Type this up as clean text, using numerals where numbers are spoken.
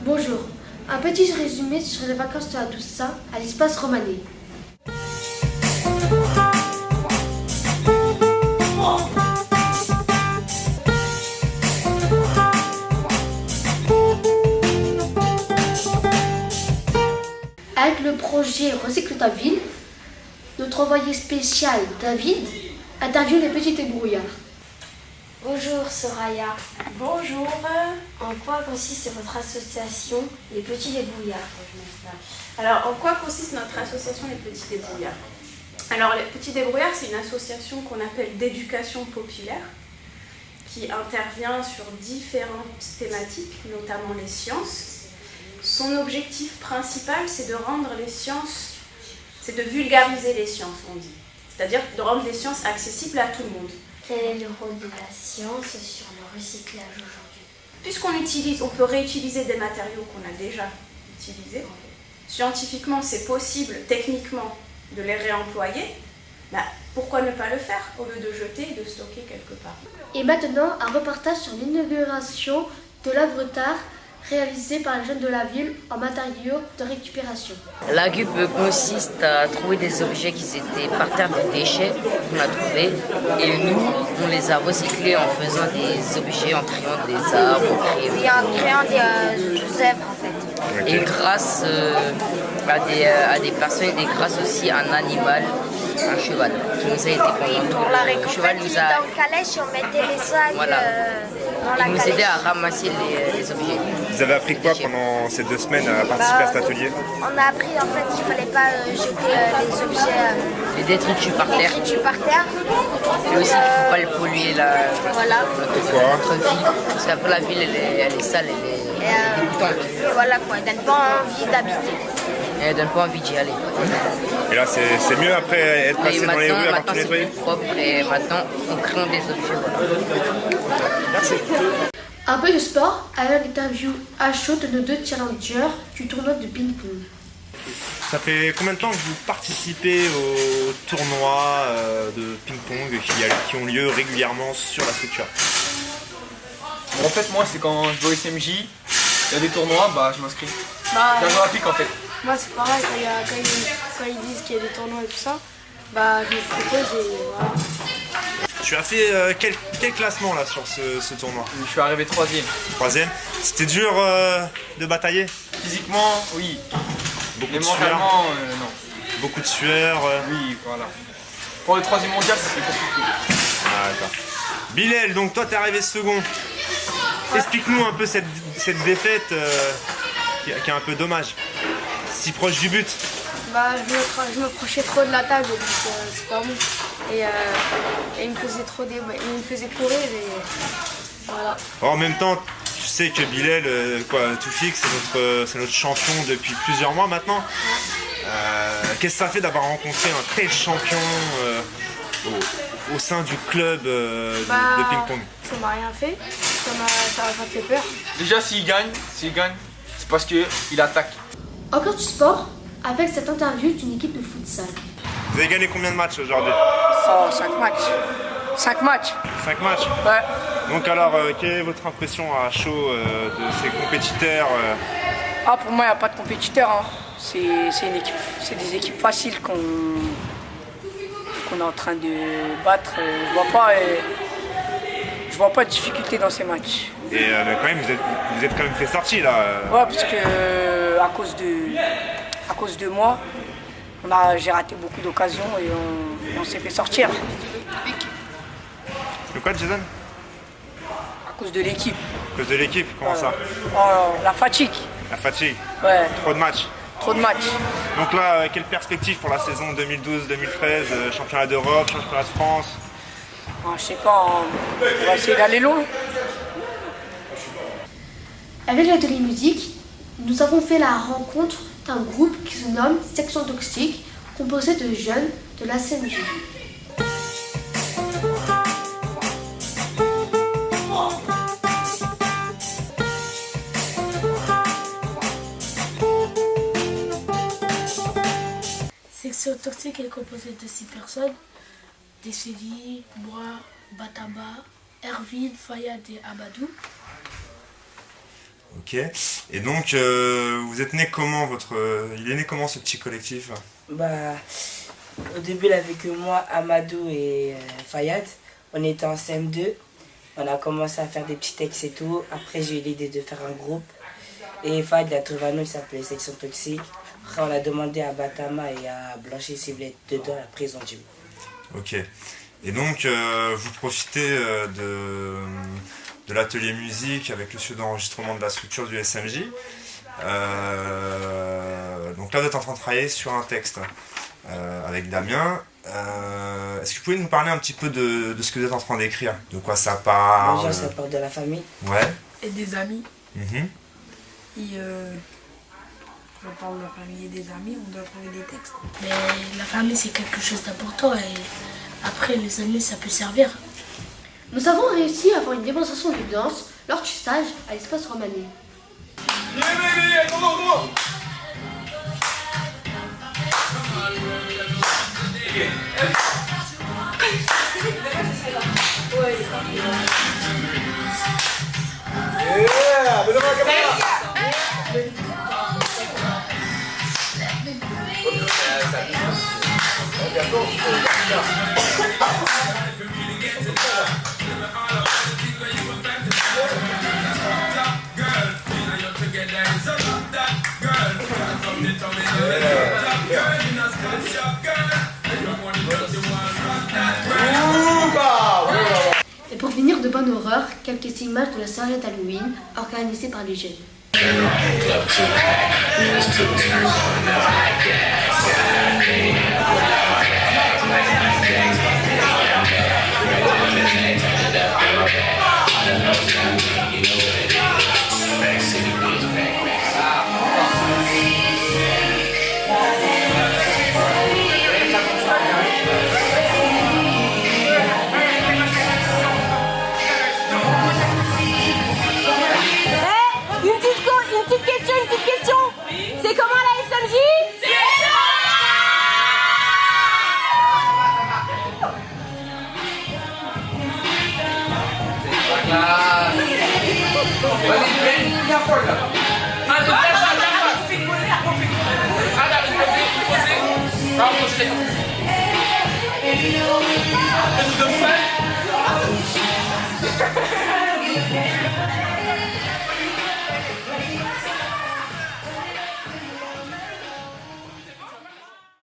Bonjour, un petit résumé sur les vacances de la Toussaint à l'espace Romanée. Avec le projet Recycle ta ville, notre envoyé spécial David interviewe les petits débrouillards. Bonjour Soraya. Bonjour. En quoi consiste votre association Les Petits Débrouillards? Alors, en quoi consiste notre association Les Petits Débrouillards? Alors, Les Petits Débrouillards, c'est une association qu'on appelle d'éducation populaire qui intervient sur différentes thématiques, notamment les sciences. Son objectif principal, c'est de rendre les sciences, c'est de vulgariser les sciences, on dit. C'est-à-dire de rendre les sciences accessibles à tout le monde. Quel est le rôle de la science sur le recyclage aujourd'hui? Puisqu'on peut réutiliser des matériaux qu'on a déjà utilisés, scientifiquement c'est possible, techniquement, de les réemployer, pourquoi ne pas le faire au lieu de jeter et de stocker quelque part? Et maintenant, un reportage sur l'inauguration de l'œuvre d'art réalisée par les jeunes de la ville en matériaux de récupération. La GUP consiste à trouver des objets qui étaient par terre de déchets qu'on a trouvés et nous, on les a recyclés en faisant des objets, en créant des arbres, En créant des œuvres en fait. Et grâce à des personnes et grâce aussi à un animal, un cheval, qui nous a été pendant tout. Le cheval nous a... Dans le calèche, on mettait les sacs Voilà. dans la Il nous calèche. aidait à ramasser les objets. Vous avez appris quoi pendant ces 2 semaines à participer à cet atelier? On a appris en fait qu'il ne fallait pas jeter les objets Les détritus par terre. par terre. Et aussi qu'il ne faut pas le polluer Voilà. notre ville. Parce qu'après la ville, elle est sale, elle est dégoûtante. Et voilà quoi, elle donne pas envie d'habiter. Et elle donne pas envie d'y aller. Et là, c'est mieux après être passé dans les rues, avoir tout c'est nettoyé? plus propre et maintenant on crée des objets. Voilà. Merci. Un peu de sport avec l'interview à chaud de nos 2 challengers du tournoi de ping-pong. Ça fait combien de temps que vous participez aux tournois de ping-pong qui ont lieu régulièrement sur la structure? En fait, moi, c'est quand je vais au SMJ, il y a des tournois, je m'inscris. C'est olympique en fait. Moi c'est pareil, quand ils disent qu'il y a des tournois et tout ça, je me propose et voilà. Tu as fait quel classement là sur ce tournoi? Je suis arrivé 3ème. 3e. C'était dur de batailler? Physiquement, oui. Beaucoup Mais de sueur? mentalement, non. Beaucoup de sueur? Oui, voilà. Pour le 3e mondial, c'était compliqué. Ah, d'accord. Bilal, donc toi t'es arrivé second. Explique-nous un peu cette défaite qui est un peu dommage. Si proche du but. Je me prochais trop de la table, donc c'est pas bon. Et il me faisait il me faisait courir et voilà. En même temps, tu sais que Bilal, Toufik, c'est notre champion depuis plusieurs mois maintenant. Qu'est-ce que ça fait d'avoir rencontré un tel champion au sein du club de ping-pong? Ça m'a rien fait, ça m'a pas fait peur. Déjà, s'il gagne, c'est parce qu'il attaque. Encore du sport avec cette interview d'une équipe de futsal. Vous avez gagné combien de matchs aujourd'hui? 5 matchs. 5 matchs. 5 matchs? Ouais. Donc alors, quelle est votre impression à chaud de ces compétiteurs? Pour moi, il n'y a pas de compétiteurs. Hein. C'est des équipes faciles qu'on est en train de battre. Je vois pas de difficulté dans ces matchs. Et quand même, vous êtes quand même fait sortir là. Ouais, parce que à cause de moi, j'ai raté beaucoup d'occasions et on s'est fait sortir. De quoi, Jason? À cause de l'équipe. À cause de l'équipe? Comment ça? La fatigue. La fatigue? Ouais. Trop de matchs? Trop de matchs. Donc là, quelle perspective pour la saison 2012-2013? Championnat d'Europe, championnat de France? Je sais pas, on va essayer d'aller loin. Avec l'atelier musique, nous avons fait la rencontre d'un groupe qui se nomme Section Toxique, composé de jeunes de la CNJ. Section Toxique est composée de 6 personnes. Desseli, moi, Bataba, Ervin, Fayad et Amadou. Ok. Et donc, vous êtes né comment il est né comment ce petit collectif? Bah, au début, il avait que moi, Amadou et Fayad. On était en CM2. On a commencé à faire des petits textes et tout. Après, j'ai eu l'idée de faire un groupe. Et Fayad a trouvé un nom qui s'appelait Section Toxique. Après, on a demandé à Batama et à Blanchet s'ils voulaient être dedans. Après, ils ont dit oui. Ok. Et donc, vous profitez de l'atelier musique avec le studio d'enregistrement de la structure du SMJ. Donc là, vous êtes en train de travailler sur un texte avec Damien. Est-ce que vous pouvez nous parler un petit peu de ce que vous êtes en train d'écrire? De quoi ça parle? Déjà, ça parle de la famille. Ouais. Et des amis. Mhm. Et on parle de la famille et des amis, on doit trouver des textes. Mais la famille, c'est quelque chose d'important et après, les amis, ça peut servir. Nous avons réussi à avoir une démonstration de danse lors du stage à l'espace Romani. Et pour finir de bonne horreur, quelques images de la soirée d'Halloween organisée par les jeunes. Une petite question. C'est comment la SMJ? Vas-y, viens fort là. Allez,